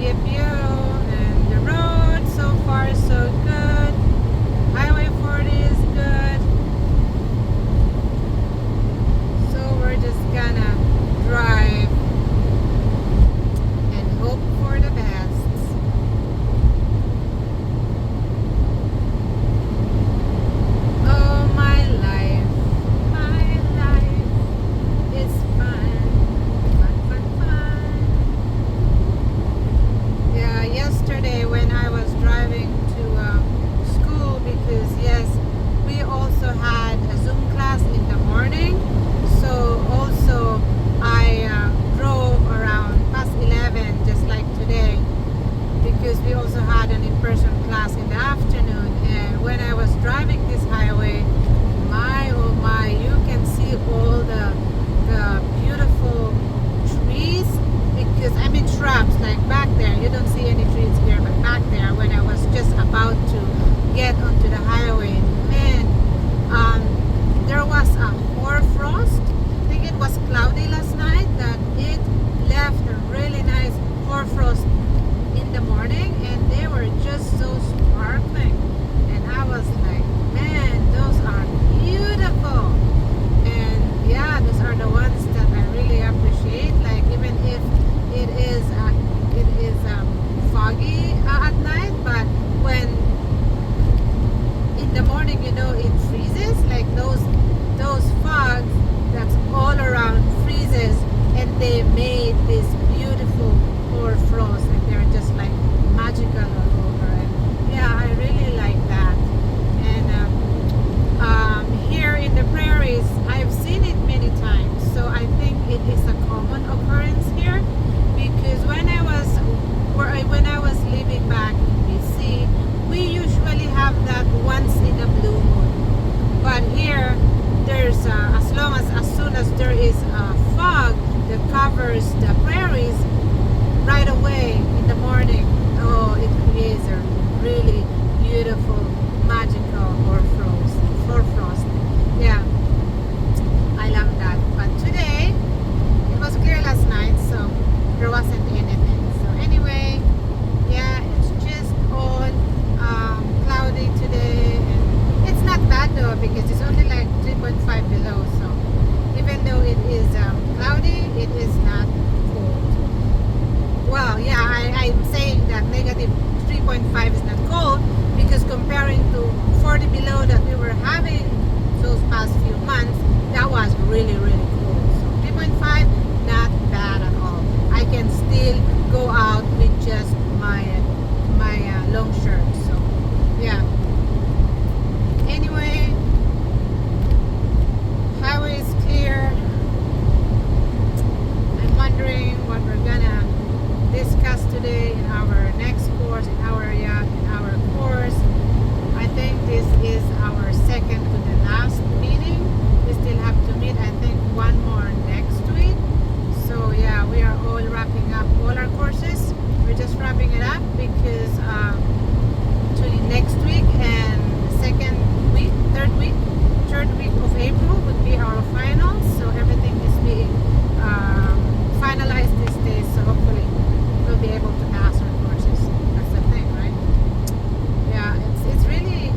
Yep, and the road so far so good. Highway 40 is good. So we're just gonna drive and hope for the best. Oh, my life is fun, fun. Yeah, yesterday when I was driving to school, because yes, we also had a Zoom class in the morning. So also I drove around past 11, just like today, because we also had an in-person class in the afternoon. And when I was driving this highway, my oh my, you can see all the beautiful trees, because I'm in shrubs, like back there you don't see any trees here, but back there when I was just about to get onto the highway, man, there was a hoarfrost. I think it was cloudy last night, that it left a really nice hoarfrost in the morning, and they were just so sparkling, and I was like, man, those are beautiful. And yeah, those are the ones that I really appreciate, like even if it is foggy at night, but when in the morning, it freezes, like those fogs that's all around freezes, and they made this beautiful hoarfrost, like they're just like magical all over. And yeah, I really like that. And here in the prairies, I've seen it many times, so I think it is a common occurrence here, because when I was living back in BC, we usually have that once in a blue moon. But here, there's as soon as there is a fog that covers the prairies, right away in the morning, oh, it creates a really beautiful, magical hoarfrost. Yeah, I love that. But today, it was clear last night, so there wasn't anything. So anyway, yeah, it's just all cloudy today, and it's not bad though, because it's only like 3.5 below. So even though it is cloudy, it is not cold. Well, yeah, I'm saying that negative 3.5 is not cold, because comparing to 40 below that we were having those past few months, that was really, really cold. So 3.5, not bad at all. I can still go out with just my long shirt. So yeah. Anyway, highway is clear. I'm wondering what we're gonna discuss today in our next course, in our course. I think this is our second to the last meeting. We still have to meet, I think, one more next week. So yeah, we are all wrapping up all our courses. We're just wrapping it up, because to next week and third week of April would be our finals. So everything is being finalized these days. So hopefully we'll be able to pass our courses. That's the thing, right? Yeah, it's really,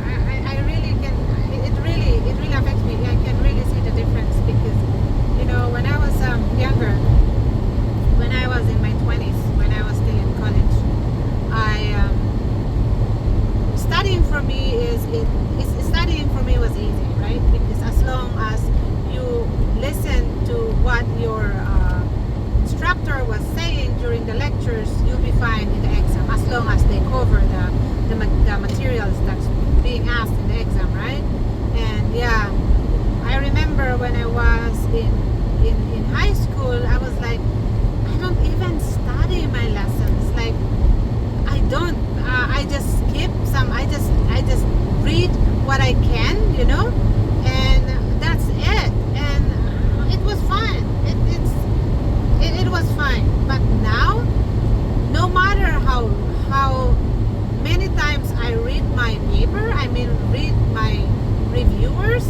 I really can, it really affects me. I can really see the difference, because when I was younger, when I was in my 20s, when I was still in college, studying for me was easy, right? Because as long as you listen to what your instructor was saying during the lectures, you'll be fine in the exam, as long as they cover the materials that's being asked in the exam, right? And yeah, I remember when I was in high school, I was like, I don't even study my lessons. Like, I don't. I just skip some. I just read what I can, and that's it. And it was fine. It was fine. But now, no matter how many times I read my paper, read my reviewers,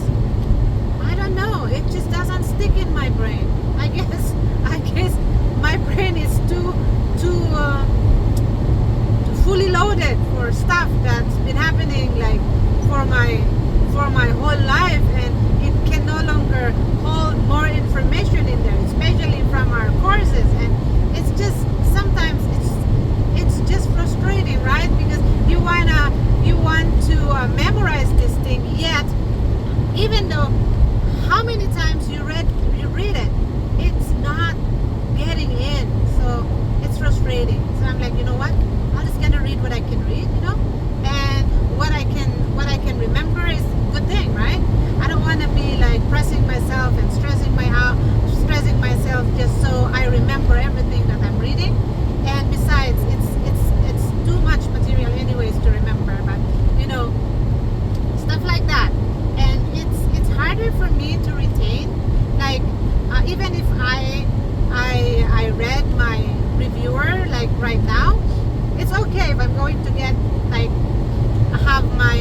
I don't know. It just doesn't stick in my brain. I guess my brain is too for stuff that's been happening like for my whole life, and it can no longer hold more information in there, especially from our courses. And it's just sometimes it's just frustrating, right? Because you want to memorize this thing, yet even though how many times you read it, it's not getting in. So it's frustrating. So I'm like, you know what? I'm just gonna read what I can read, and what I can remember is a good thing, right? I don't want to be like pressing myself and stressing myself just so I remember everything that I'm reading. And besides, it's too much material anyways to remember. But stuff like that, and it's harder for me to retain. Like even if I read my reviewer like right now, it's okay if I'm going to get like have my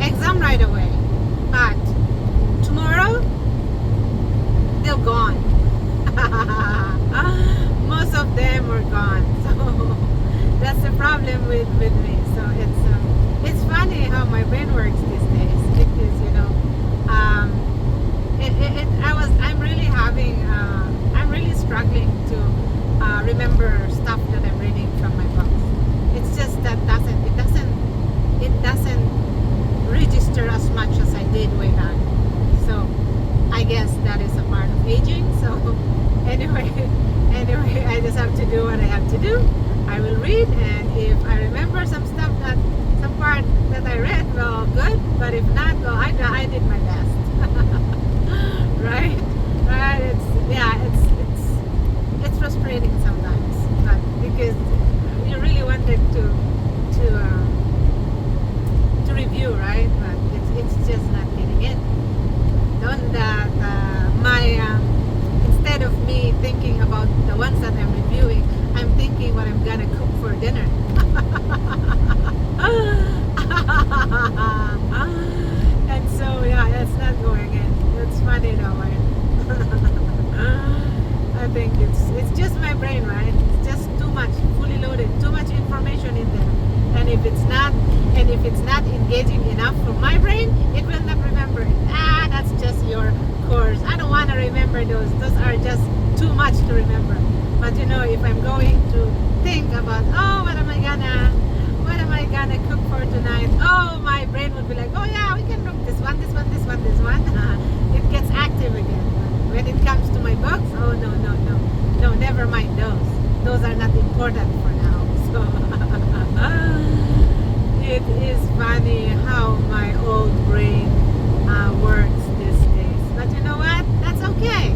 exam right away, but tomorrow they're gone. Most of them are gone, so that's the problem with me. So it's funny how my brain works these days, because I'm really struggling to remember stuff that I'm reading from my books. It's just that it doesn't register as much as I did way back. So I guess that is a part of aging. So anyway, I just have to do what I have to do. I will read, and if I remember some part that I read, well, good. But if not, well, I did my best. Right? It's frustrating sometimes, but because you really wanted to review, right? But it's just not getting in. On that instead of me thinking about the ones that I'm reviewing, I'm thinking what I'm gonna cook for dinner. And so it's not going in. It's funny though. I think it's just my brain, right? It's just too much, fully loaded, too much information in there. And if it's not engaging enough for my brain, it will not remember it. That's just your course. I don't want to remember those. Those are just too much to remember. But if I'm going to think about, what am I gonna cook for tonight? My brain would be like, yeah, we can cook this one. It gets active again. When it comes to my books, no, never mind those. Those are not important for now. So it is funny how my old brain works these days. But you know what? That's okay.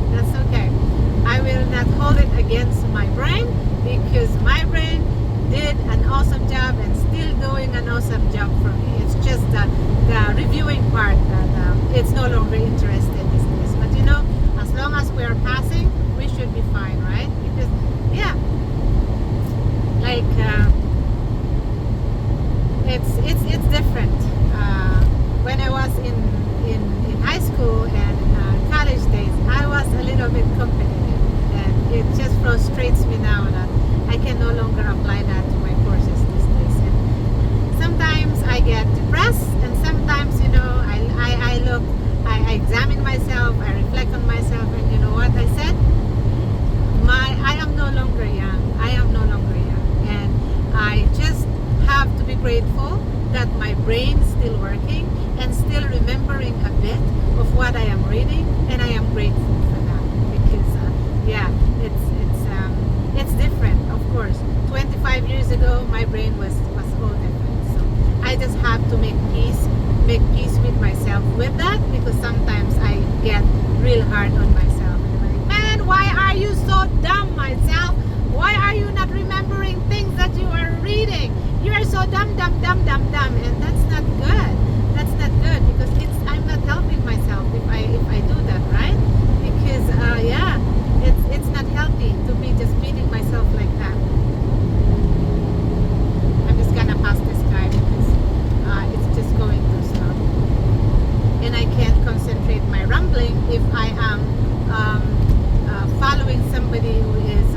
I will not hold it against my brain, because my brain did an awesome job and still doing an awesome job for me. It's just the reviewing part that it's no longer interested these days. But as long as we are passing, we should be fine, right? Because it's different. When I was in high school and college days, I was a little bit competitive, and it just frustrates me now that I can no longer apply that to my courses these days. And sometimes I get depressed, and sometimes I examine myself, I reflect on myself, and you know what I said? I am no longer young. And I just have to be grateful that my brain is still working and still remembering a bit of what I am reading, and I am grateful for that, because it's different. Of course, 25 years ago my brain was all different. So I just have to make peace with myself with that, because sometimes I get real hard on myself, and I'm like, man, why are you so dumb, myself? Why are you not remembering things that you are reading? You are so dumb, and that's not good. Because I'm not helping myself if I do that, right? Because it's not healthy to be just beating myself like that. I'm just gonna pass this guy because it's just going too slow, and I can't concentrate my rambling if I am following somebody who is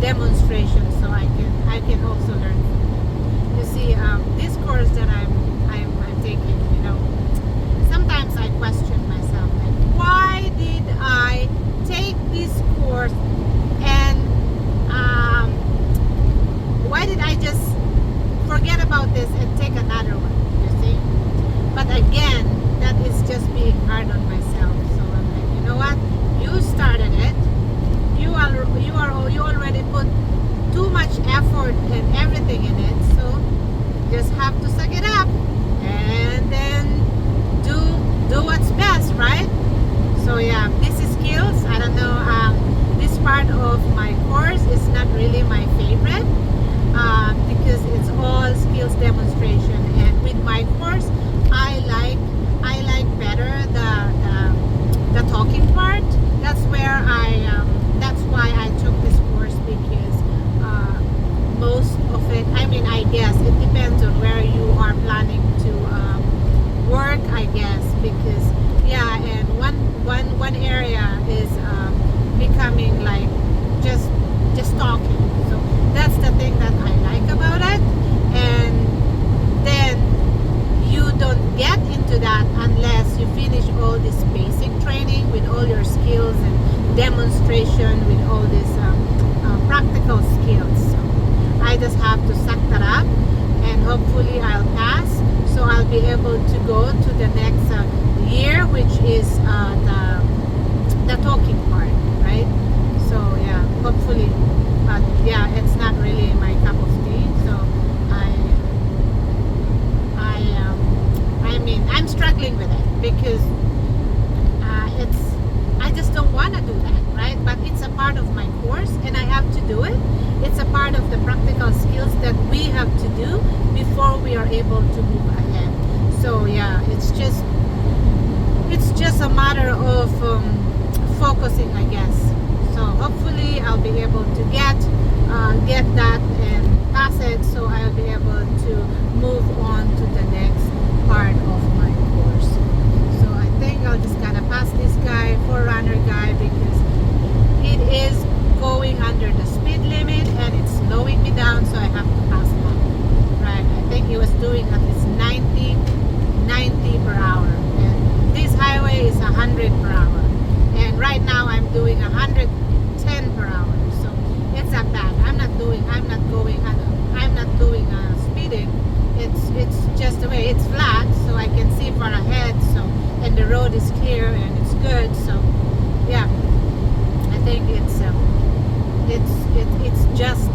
demonstration, so I can also learn from them. You see, this course that I'm taking, sometimes I question myself, like, why did I take this course, and why did I just forget about this and take another one? You see, but again, that is just being hard on myself. So I'm like, you know what? You started it. You already put too much effort and everything in it. So just have to suck it up and then do what's best, right? So yeah, this is skills. I don't know. This part of my course is not really my favorite because it's all skills demonstration. And with my course, I like better the talking part. That's where that's why I took this course, because most of it, I guess it depends on where you are planning to work, I guess, because yeah, and one area is becoming like just talking. So that's the thing that I like about it. And then you don't get into that unless you finish all this basic training with all your skills and demonstration with all these practical skills. So I just have to suck that up, and hopefully I'll pass, so I'll be able to go to the next year, which is the talking part, right? So yeah, hopefully, but yeah, it's not really my cup of tea. So I'm struggling with it because I just don't want to do that, right? But it's a part of my course and I have to do it. It's a part of the practical skills that we have to do before we are able to move ahead. So yeah, it's just a matter of focusing, I guess. So hopefully I'll be able to get that and pass it, so I'll be able to move on to the next part of my course. So I think I'll just kind of pass this guy, 4Runner guy, because it is going under the speed limit and it's slowing me down, so I have to pass that. Right? I think he was doing at least 90 per hour, and this highway is 100 per hour, and right now I'm doing 110 per hour. So it's not bad. I'm not doing speeding. It's just the way it's flat, so I can see far ahead. So, and the road is clear and it's good. So yeah, I think it's just